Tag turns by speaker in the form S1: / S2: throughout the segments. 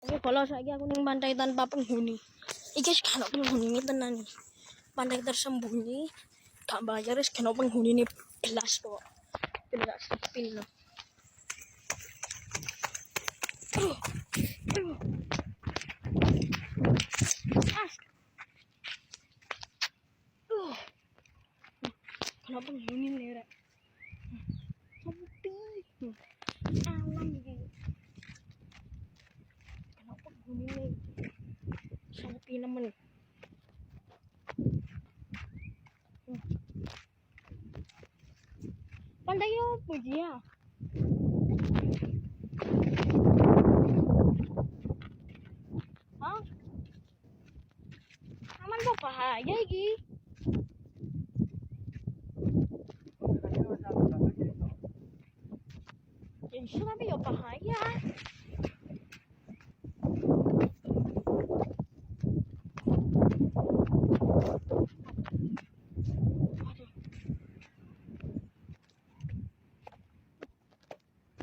S1: Tapi kalau saiki aku ning pantai tanpa penghuni. Iki wis gak ono penghuni tenan. Pantai tersembunyi, gak bayar wis gak ono penghuni nih belas kok. Belas sepil loh. Kalau penghuni nih rek. Sepi. Alam iki. Kalau penghuni nih. Sepi nemen. Pantai opo iki ya? Hah? Aman kok bahaya iki. Ya iso tapi ya bahaya.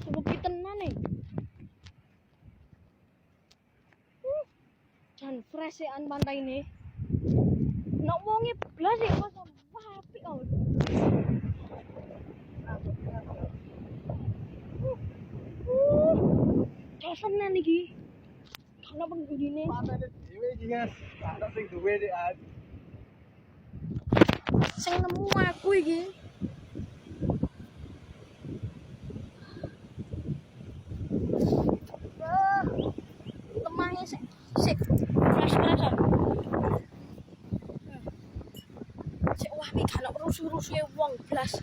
S1: Sepi tenan nih. Jan fresh-an pantai ini. Nek wonge blas ya kok apik kok. Jasenan iki. Kalau penghuni
S2: Pantai dhewe iki, Mas. Ana sing duwe nek
S1: sing nemu aku iki. Lemahnya sik fresh-freshan. Cek wah iki gak ono rusuh-rusuhe wong blas.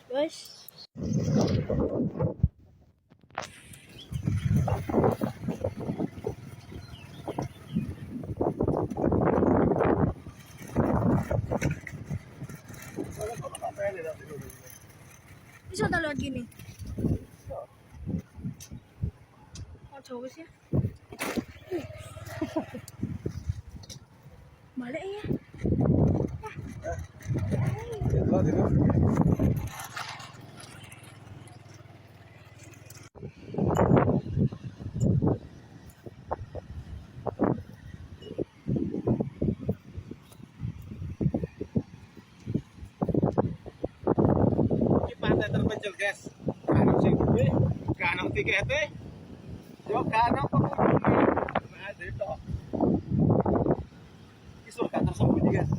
S1: Guys. Bisa tak lewat gini? Oh jauh sih ya. Balik ya.
S2: pantai terpencil, guys. Kano sing duwe, kano tikete. Yo kano penghuni. Nah, itu. Iso gak tersembunyi, guys.